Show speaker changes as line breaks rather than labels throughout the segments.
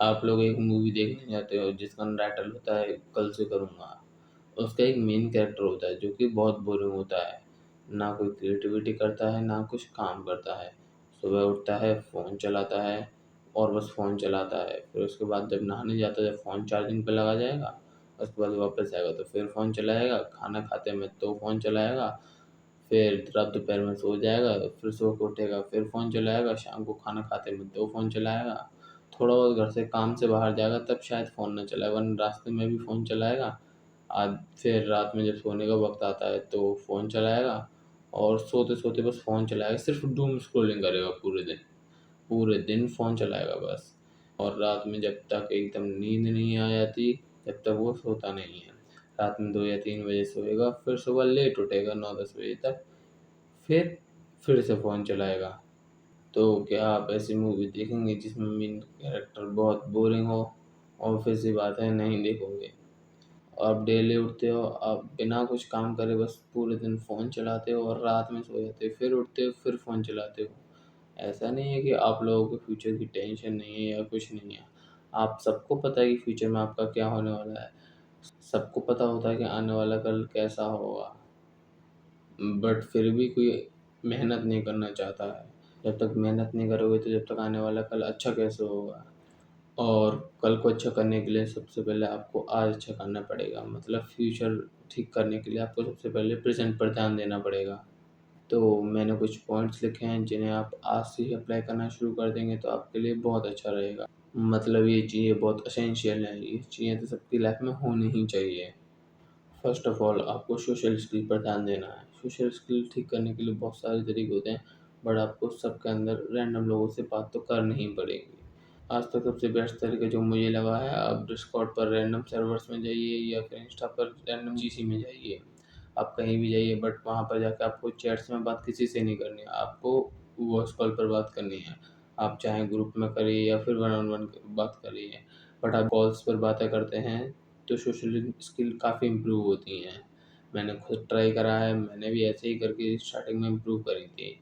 आप लोग एक मूवी देखने जाते हो जिसका टाइटल होता है कल से करूँगा। उसका एक मेन कैरेक्टर होता है जो कि बहुत बोरिंग होता है। ना कोई क्रिएटिविटी करता है, ना कुछ काम करता है। सुबह उठता है, फ़ोन चलाता है और बस फ़ोन चलाता है। फिर उसके बाद जब नहाने जाता है, जब फ़ोन चार्जिंग पे लगा जाएगा, उसके बाद वापस आएगा तो फिर फ़ोन चलाएगा, खाना खाते में तो फ़ोन चलाएगा, फिर रात दोपहर में सो जाएगा, फिर सो के उठेगा, फिर फ़ोन चलाएगा, शाम को खाना खाते में तो फ़ोन चलाएगा। थोड़ा बहुत घर से काम से बाहर जाएगा तब शायद फ़ोन ना चलाए, वरना रास्ते में भी फ़ोन चलाएगा। आज फिर रात में जब सोने का वक़्त आता है तो फ़ोन चलाएगा और सोते-सोते बस फ़ोन चलाएगा, सिर्फ़ डूम स्क्रॉलिंग करेगा पूरे दिन। पूरे दिन फ़ोन चलाएगा बस। और रात में जब तक एकदम नींद नहीं आ जाती, तब तक वो सोता नहीं है। रात में 2 या 3 बजे सोएगा, फिर सुबह लेट उठेगा 9-10 बजे तक, फिर से फ़ोन चलाएगा। तो क्या आप ऐसी मूवी देखेंगे जिसमें मेन कैरेक्टर बहुत बोरिंग हो? ऑब्वियस सी बात है, नहीं देखोगे। आप डेली उठते हो, आप बिना कुछ काम करे बस पूरे दिन फ़ोन चलाते हो और रात में सो जाते हो, फिर उठते हो, फिर फ़ोन चलाते हो। ऐसा नहीं है कि आप लोगों को फ्यूचर की टेंशन नहीं है या कुछ नहीं है। आप सबको पता है कि फ्यूचर में आपका क्या होने वाला है। सबको पता होता है कि आने वाला कल कैसा होगा, बट फिर भी कोई मेहनत नहीं करना चाहता है। जब तक मेहनत नहीं करोगे तो जब तक आने वाला कल अच्छा कैसे होगा? और कल को अच्छा करने के लिए सबसे पहले आपको आज अच्छा करना पड़ेगा। मतलब फ्यूचर ठीक करने के लिए आपको सबसे पहले प्रेज़ेंट पर ध्यान देना पड़ेगा। तो मैंने कुछ पॉइंट्स लिखे हैं जिन्हें आप आज से ही अप्लाई करना शुरू कर देंगे तो आपके लिए बहुत अच्छा रहेगा। मतलब ये चीज़ें बहुत एसेंशियल हैं, ये चीज़ें तो सबकी लाइफ में होनी ही चाहिए। फर्स्ट ऑफ ऑल आपको सोशल स्किल पर ध्यान देना है। सोशल स्किल ठीक करने के लिए बहुत सारे तरीके होते हैं, बट आपको सबके अंदर रैंडम लोगों से बात तो करनी ही पड़ेगी। आज तक सबसे बेस्ट तरीका जो मुझे लगा है, आप डिस्कॉर्ड पर रैंडम सर्वर्स में जाइए या फिर इंस्टा पर रैंडम जीसी में जाइए। आप कहीं भी जाइए, बट वहाँ पर जाके आपको चैट्स में बात किसी से नहीं करनी है, आपको वॉइस कॉल पर बात करनी है। आप चाहे ग्रुप में करिए या फिर वन ऑन वन बात करिए, बट आप कॉल्स पर बातें करते हैं तो सोशल स्किल काफ़ी इम्प्रूव होती हैं। मैंने खुद ट्राई करा है, मैंने भी ऐसे ही करके स्टार्टिंग में इम्प्रूव करी थी।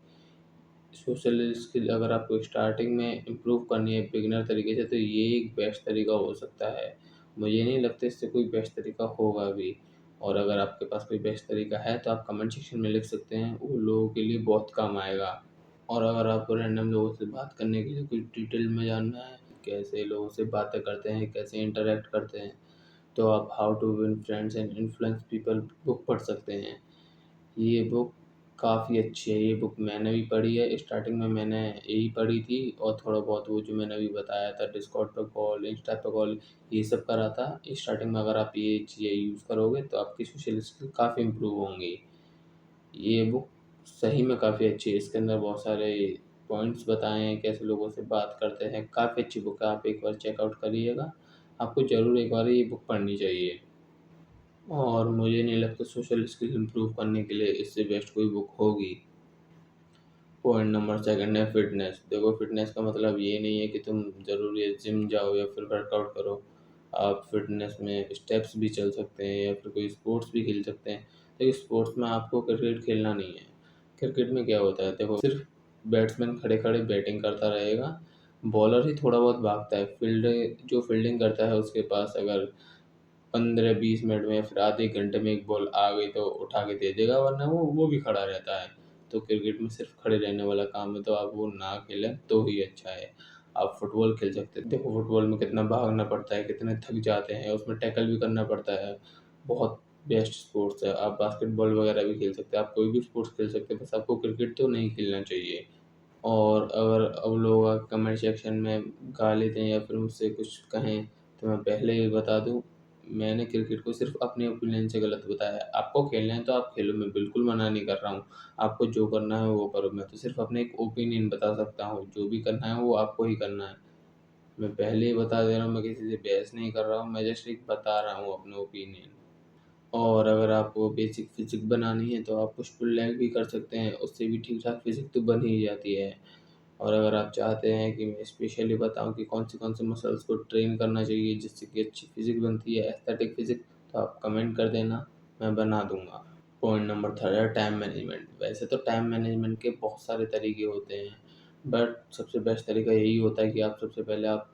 सोशल स्किल अगर आपको स्टार्टिंग में इम्प्रूव करनी है बिगिनर तरीके से, तो ये एक बेस्ट तरीका हो सकता है। मुझे नहीं लगता इससे कोई बेस्ट तरीका होगा भी। और अगर आपके पास कोई बेस्ट तरीका है तो आप कमेंट सेक्शन में लिख सकते हैं, वो लोगों के लिए बहुत काम आएगा। और अगर आपको रैंडम लोगों से बात करने के लिए कुछ डिटेल में जानना है, कैसे लोगों से बातें करते हैं, कैसे इंटरैक्ट करते हैं, तो आप how to win friends and influence people book पढ़ सकते हैं। ये बुक काफ़ी अच्छी है, ये बुक मैंने भी पढ़ी है। स्टार्टिंग में मैंने यही पढ़ी थी और थोड़ा बहुत वो जो मैंने अभी बताया था डिस्कॉर्ड पे कॉल, इंस्टा पे कॉल, ये सब करा था। स्टार्टिंग में अगर आप ये चीज़ें यूज़ करोगे तो आपकी सोशल स्किल काफ़ी इम्प्रूव होंगी। ये बुक सही में काफ़ी अच्छी है, इसके अंदर बहुत सारे पॉइंट्स बताए हैं, कैसे लोगों से बात करते हैं। काफ़ी अच्छी बुक है, आप एक बार चेकआउट करिएगा। आपको ज़रूर एक बार ये बुक पढ़नी चाहिए। और मुझे नहीं लगता सोशल स्किल इम्प्रूव करने के लिए इससे बेस्ट कोई बुक होगी। पॉइंट नंबर सेकंड है फिटनेस। देखो, फिटनेस का मतलब ये नहीं है कि तुम ज़रूरी है जिम जाओ या फिर वर्कआउट करो। आप फिटनेस में स्टेप्स भी चल सकते हैं या फिर कोई स्पोर्ट्स भी खेल सकते हैं। देखिए, स्पोर्ट्स में आपको क्रिकेट खेलना नहीं है। क्रिकेट में क्या होता है, देखो सिर्फ बैट्समैन खड़े-खड़े बैटिंग करता रहेगा, बॉलर ही थोड़ा बहुत भागता है। जो फील्डिंग करता है उसके पास अगर 15-20 मिनट में या फिर आधे घंटे में एक बॉल आ गई तो उठा के दे देगा, वरना वो भी खड़ा रहता है। तो क्रिकेट में सिर्फ खड़े रहने वाला काम है, तो आप वो ना खेलें तो ही अच्छा है। आप फुटबॉल खेल सकते हैं। देखो, फुटबॉल में कितना भागना पड़ता है, कितने थक जाते हैं, उसमें टैकल भी करना पड़ता है। बहुत बेस्ट स्पोर्ट्स है। आप बास्केटबॉल वगैरह भी खेल सकते हैं, आप कोई भी स्पोर्ट्स खेल सकते हैं, बस आपको क्रिकेट तो नहीं खेलना चाहिए। और अगर अब लोग कमेंट सेक्शन में गाली दें या फिर मुझसे कुछ कहें, तो मैं पहले ही बता दूँ, मैंने क्रिकेट को सिर्फ़ अपने ओपिनियन से गलत बताया है। आपको खेलना है तो आप खेलो, मैं बिल्कुल मना नहीं कर रहा हूँ। आपको जो करना है वो करो, मैं तो सिर्फ़ अपने एक ओपिनियन बता सकता हूँ, जो भी करना है वो आपको ही करना है। मैं पहले ही बता दे रहा हूँ, मैं किसी से बहस नहीं कर रहा हूँ, मैं जस्ट एक बता रहा हूँ अपने ओपिनियन। और अगर आपको बेसिक फिज़िक बनानी है तो आप पुश पुल लेग भी कर सकते हैं, उससे भी ठीक-ठाक फिज़िक तो बन ही जाती है। और अगर आप चाहते हैं कि मैं स्पेशली बताऊँ कि कौन से मसल्स को ट्रेन करना चाहिए जिससे कि अच्छी फिज़िक बनती है, एस्थेटिक फिज़िक, तो आप कमेंट कर देना, मैं बना दूँगा। पॉइंट नंबर थर्ड है टाइम मैनेजमेंट। वैसे तो टाइम मैनेजमेंट के बहुत सारे तरीके होते हैं, बट सबसे बेस्ट तरीका यही होता है कि आप सबसे पहले आप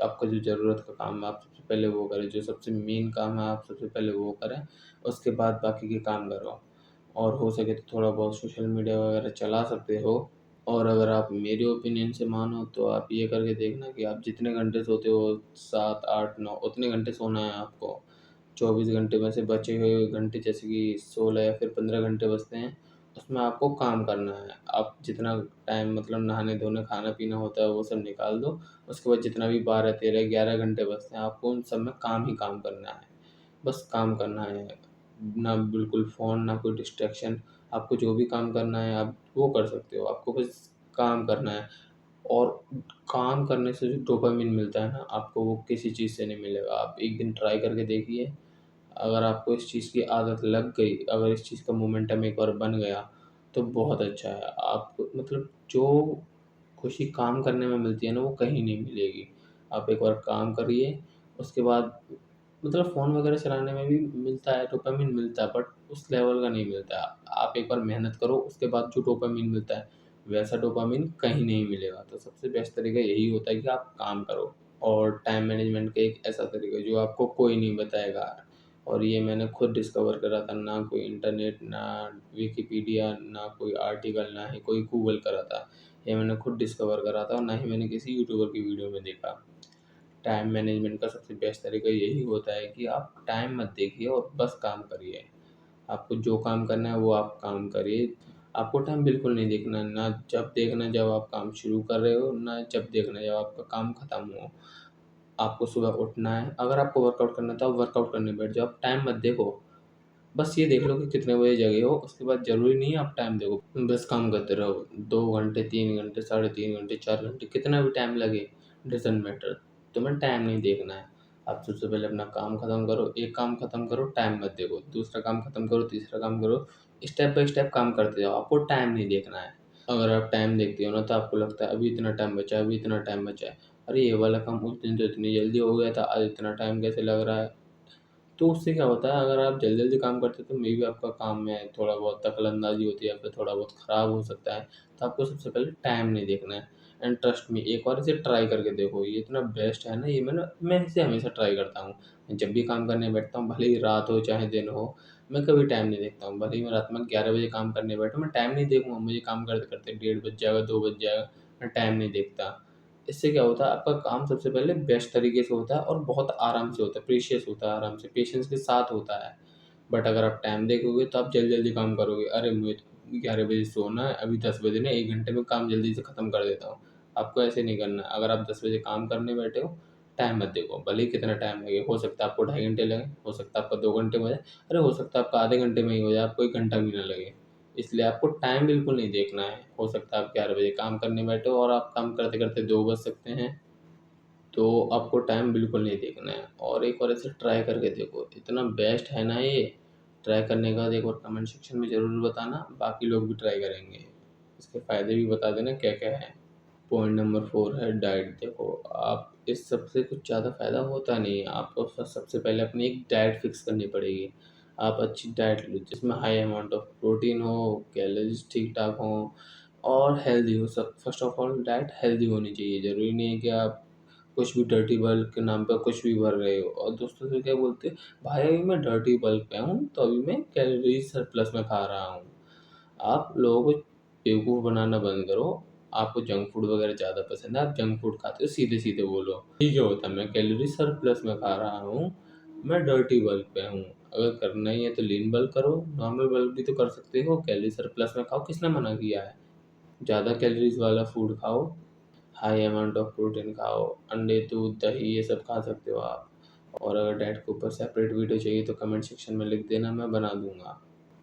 आपका जो ज़रूरत का काम है आप सबसे पहले वो करें, जो सबसे मेन काम है आप सबसे पहले वो करें, उसके बाद बाकी के काम करो। और हो सके तो थोड़ा बहुत सोशल मीडिया वगैरह चला सकते हो। और अगर आप मेरे ओपिनियन से मानो तो आप ये करके देखना कि आप जितने घंटे सोते हो 7, 8, 9 उतने घंटे सोना है आपको। 24 घंटे में से बचे हुए घंटे जैसे कि 16 या फिर 15 घंटे बचते हैं, उसमें आपको काम करना है। आप जितना टाइम मतलब नहाने-धोने, खाना-पीना होता है वो सब निकाल दो। उसके बाद जितना भी 12, 13, 11 घंटे बचते हैं आपको उन सब में काम ही काम करना है। बस काम करना है। ना बिल्कुल फ़ोन, ना कोई डिस्ट्रैक्शन। आपको जो भी काम करना है आप वो कर सकते हो। आपको बस काम करना है। और काम करने से जो डोपामाइन मिलता है ना, आपको वो किसी चीज़ से नहीं मिलेगा। आप एक दिन ट्राई करके देखिए, अगर आपको इस चीज़ की आदत लग गई, अगर इस चीज़ का मोमेंटम एक बार बन गया, तो बहुत अच्छा है। आप मतलब जो खुशी काम करने में मिलती है ना, वो कहीं नहीं मिलेगी। आप एक बार काम करिए, उसके बाद मतलब फ़ोन वगैरह चलाने में भी मिलता है, डोपामाइन मिलता है, बट उस लेवल का नहीं मिलता। आप एक बार मेहनत करो, उसके बाद जो डोपामाइन मिलता है, वैसा डोपामाइन कहीं नहीं मिलेगा। तो सबसे बेस्ट तरीका यही होता है कि आप काम करो। और टाइम मैनेजमेंट का एक ऐसा तरीका है जो आपको कोई नहीं बताएगा। और ये मैंने खुद डिस्कवर करा था, ना कोई इंटरनेट, ना विकिपीडिया, ना कोई आर्टिकल, ना ही कोई गूगल करा था। ये मैंने खुद डिस्कवर करा था और ना ही मैंने किसी यूट्यूबर की वीडियो में देखा। टाइम मैनेजमेंट का सबसे बेस्ट तरीका यही होता है कि आप टाइम मत देखिए और बस काम करिए। आपको जो काम करना है वो आप काम करिए। आपको टाइम बिल्कुल नहीं देखना है, ना जब देखना है जब आप काम शुरू कर रहे हो, ना जब देखना है जब आपका काम खत्म हो। आपको सुबह उठना है, अगर आपको वर्कआउट करना है तो आप वर्कआउट करने बैठ जाओ, आप टाइम मत देखो। बस ये देख लो कि कितने बजे जगे हो, उसके बाद ज़रूरी नहीं है आप टाइम देखो। बस काम करते रहो, 2 घंटे, 3 घंटे, साढ़े 3 घंटे, 4 घंटे, कितना भी टाइम लगे, डज़न्ट मैटर। तुम्हें टाइम नहीं देखना है। आप सबसे पहले अपना काम खत्म करो, एक काम खत्म करो, टाइम मत देखो, दूसरा काम खत्म करो, तीसरा काम करो, स्टेप बाय स्टेप काम करते जाओ, आपको टाइम नहीं देखना है। अगर आप टाइम देखते हो ना तो आपको लगता है अभी इतना टाइम बचा है, अभी इतना टाइम बचा है। अरे ये वाला काम उस दिन तो इतनी जल्दी हो गया था, आज इतना टाइम कैसे लग रहा है? तो उससे क्या होता है, अगर आप जल्दी-जल्दी काम करते हो तो मे बी आपका काम में थोड़ा बहुत दखल-अंदाज़ी होती है या फिर थोड़ा बहुत ख़राब हो सकता है। तो आपको सबसे पहले टाइम नहीं देखना है। एंड ट्रस्ट मी, एक बार इसे ट्राई करके देखो, ये इतना बेस्ट है ना, ये मैं इसे हमेशा ट्राई करता हूँ। जब भी काम करने बैठता हूँ, भले ही रात हो चाहे दिन हो, मैं कभी टाइम नहीं देखता हूँ। भले ही मैं रात में 11 बजे काम करने बैठूँ, मैं टाइम नहीं देखूँगा, मुझे काम करते-करते 1:30 बज जाएगा, 2 बज जाएगा, मैं टाइम नहीं देखता। इससे क्या होता है, आपका काम सबसे पहले बेस्ट तरीके से होता है और बहुत आराम से होता है, प्रीशियस होता है, आराम से, पेशेंस के साथ होता है। बट अगर आप टाइम देखोगे तो आप जल्दी-जल्दी काम करोगे। अरे मुझे तो 11 बजे सोना है, अभी 10 बजे ना 1 घंटे में काम जल्दी से खत्म कर देता हूँ। आपको ऐसे नहीं करना है। अगर आप 10 बजे काम करने बैठे हो, टाइम मत देखो, भले ही कितना टाइम लगे। हो सकता है आपको 2.5 घंटे लगे, हो सकता है आपका 2 घंटे में हो जाए, अरे हो सकता है आपका आधे घंटे में ही हो जाए, आपको 1 घंटा भी ना लगे। इसलिए आपको टाइम बिल्कुल नहीं देखना है। हो सकता है आप 11 बजे काम करने बैठे हो और आप काम करते-करते 2 बज सकते हैं। तो आपको टाइम बिल्कुल नहीं देखना है और एक बार इसे ट्राई करके देखो, इतना बेस्ट है ना ये। ट्राई करने के बाद एक बार कमेंट सेक्शन में ज़रूर बताना, बाकी लोग भी ट्राई करेंगे। इसके फ़ायदे भी बता देना क्या-क्या है। पॉइंट नंबर 4 है डाइट। देखो, आप इस सब से कुछ ज़्यादा फ़ायदा होता नहीं है। आपको सबसे पहले अपनी एक डाइट फ़िक्स करनी पड़ेगी। आप अच्छी डाइट लो जिसमें हाई अमाउंट ऑफ प्रोटीन हो, कैलोरीज़ ठीक-ठाक हों और हेल्दी हो। सब first of all diet healthy होनी चाहिए। ज़रूरी नहीं है कि आप कुछ भी डर्टी बल्क के नाम पे कुछ भी भर रहे हो और दोस्तों से क्या बोलते हैं, भाई अभी मैं डर्टी बल्क पे हूँ तो अभी मैं कैलोरीज सरप्लस में खा रहा हूँ। आप लोगों को बेवकूफ़ बनाना बंद करो। आपको जंक फूड वगैरह ज़्यादा पसंद है, आप जंक फूड खाते हो, सीधे सीधे बोलो। ठीक है, होता है मैं कैलोरी सरप्लस में खा रहा हूँ, मैं डर्टी बल्क पे हूँ। अगर करना ही है तो लीन बल्क करो, नॉर्मल बल्क भी तो कर सकते हो, कैलोरी सरप्लस में खाओ, किसने मना किया है? ज़्यादा कैलोरीज वाला फूड खाओ, हाई अमाउंट ऑफ प्रोटीन खाओ, अंडे, दूध, दही ये सब खा सकते हो आप। और अगर डाइट के ऊपर सेपरेट वीडियो चाहिए तो कमेंट सेक्शन में लिख देना, मैं बना दूँगा।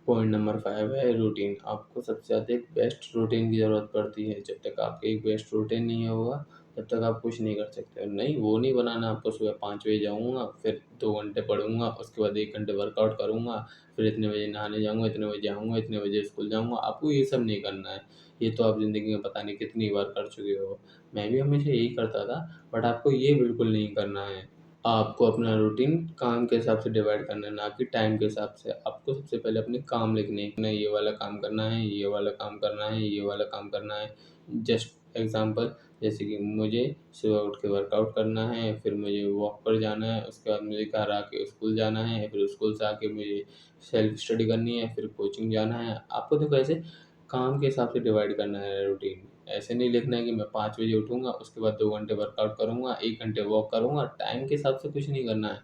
पॉइंट नंबर 5 है रूटीन। आपको सबसे ज़्यादा एक बेस्ट रूटीन की ज़रूरत पड़ती है। जब तक आपके एक बेस्ट रूटीन नहीं होगा, तब तक आप कुछ नहीं कर सकते। नहीं, वो नहीं बनाना आपको सुबह 5 बजे जाऊँगा, फिर 2 घंटे पढ़ूँगा, उसके बाद 1 घंटे वर्कआउट करूँगा, फिर इतने बजे नहाने जाऊँगा, इतने बजे आऊँगा, इतने बजे स्कूल जाऊँगा। आपको ये सब नहीं करना है। ये तो आप ज़िंदगी में पता नहीं कितनी बार कर चुके हो। मैं भी हमेशा यही करता था, बट आपको ये बिल्कुल नहीं करना है। आपको अपना रूटीन काम के हिसाब से डिवाइड करना है, ना कि टाइम के हिसाब से। आपको सबसे पहले अपने काम लिखने हैं, ये वाला काम करना है, ये वाला काम करना है, ये वाला काम करना है। जस्ट एग्ज़ाम्पल, जैसे कि मुझे सुबह उठ के वर्कआउट करना है, फिर मुझे वॉक पर जाना है, उसके बाद मुझे घर आके स्कूल जाना है, फिर स्कूल से आके मुझे सेल्फ स्टडी करनी है, फिर कोचिंग जाना है। आपको देखो ऐसे काम के हिसाब से डिवाइड करना है रूटीन। ऐसे नहीं लिखना है कि मैं 5 बजे उठूँगा, उसके बाद 2 घंटे वर्कआउट करूँगा, 1 घंटे वॉक करूँगा, टाइम के हिसाब से कुछ नहीं करना है।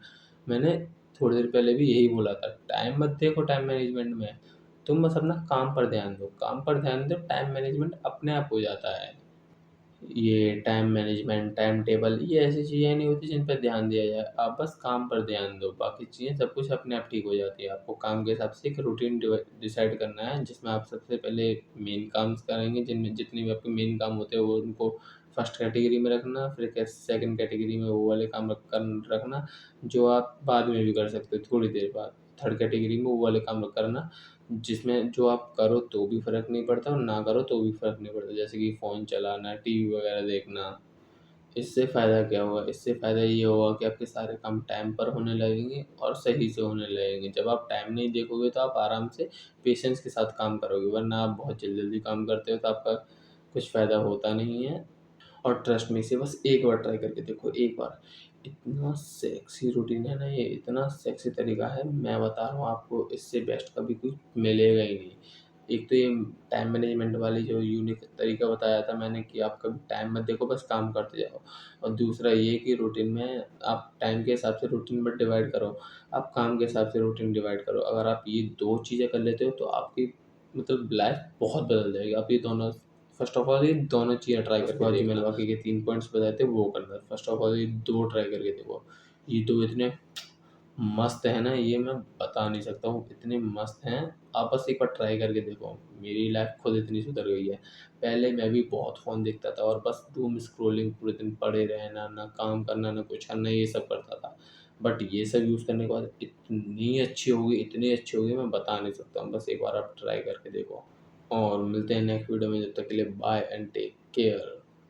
मैंने थोड़ी देर पहले भी यही बोला था, टाइम मत देखो टाइम मैनेजमेंट में, तुम बस अपना काम पर ध्यान दो, काम पर ध्यान दो, टाइम मैनेजमेंट अपने आप हो जाता है। ये टाइम मैनेजमेंट, टाइम टेबल, ये ऐसी चीज़ें नहीं होती जिन पे ध्यान दिया जाए। आप बस काम पर ध्यान दो, बाकी चीज़ें सब कुछ अपने आप ठीक हो जाती है। आपको काम के हिसाब से एक रूटीन डिसाइड करना है, जिसमें आप सबसे पहले मेन काम करेंगे, जिनमें जितने भी आपके मेन काम होते हैं वो उनको फर्स्ट कैटेगरी में रखना, फिर सेकंड कैटेगरी में वो वाले काम रखना जो आप बाद में भी कर सकते हो थोड़ी देर बाद। थर्ड कैटेगरी में वो वाले काम करना जिसमें जो आप करो तो भी फ़र्क नहीं पड़ता और ना करो तो भी फ़र्क नहीं पड़ता। जैसे कि फ़ोन चलाना, टीवी वगैरह देखना। इससे फ़ायदा क्या होगा? इससे फ़ायदा ये होगा कि आपके सारे काम टाइम पर होने लगेंगे और सही से होने लगेंगे। जब आप टाइम नहीं देखोगे तो आप आराम से पेशेंस के साथ काम करोगे, वरना आप बहुत जल्दी-जल्दी काम करते हो तो आपका कुछ फ़ायदा होता नहीं है। और ट्रस्ट मी, इसे बस एक बार ट्राई करके देखो, एक बार। इतना सेक्सी रूटीन है ना ये, इतना सेक्सी तरीका है, मैं बता रहा हूँ आपको, इससे बेस्ट कभी कुछ मिलेगा ही नहीं। एक तो ये टाइम मैनेजमेंट वाली जो यूनिक तरीका बताया था मैंने कि आप कभी टाइम मत देखो, बस काम करते जाओ। और दूसरा ये कि रूटीन में आप टाइम के हिसाब से रूटीन मत डिवाइड करो, आप काम के हिसाब से रूटीन डिवाइड करो। अगर आप ये 2 चीज़ें कर लेते हो तो आपकी मतलब लाइफ़ बहुत बदल जाएगी। आप ये दोनों फर्स्ट ऑफ ऑल ये दोनों चीज़ें ट्राई करके देखना। मिल्वाकी के 3 पॉइंट्स बताए थे वो करना। फर्स्ट ऑफ ऑल ये 2 ट्राई करके देखो। ये 2 इतने मस्त है ना, ये मैं बता नहीं सकता हूँ, इतने मस्त हैं। आप बस एक बार ट्राई करके देखो। मेरी लाइफ़ खुद इतनी सुधर गई है। पहले मैं भी बहुत फ़ोन देखता था और बस डूम स्क्रॉलिंग पूरे दिन पड़े रहना, ना काम करना, ना कुछ करना, ये सब करता था। बट ये सब यूज़ करने के बाद इतनी अच्छी हो गई मैं बता नहीं सकता हूँ। बस एक बार आप ट्राई करके देखो। और मिलते हैं नेक्स्ट वीडियो में, जब तक के लिए बाय एंड टेक केयर।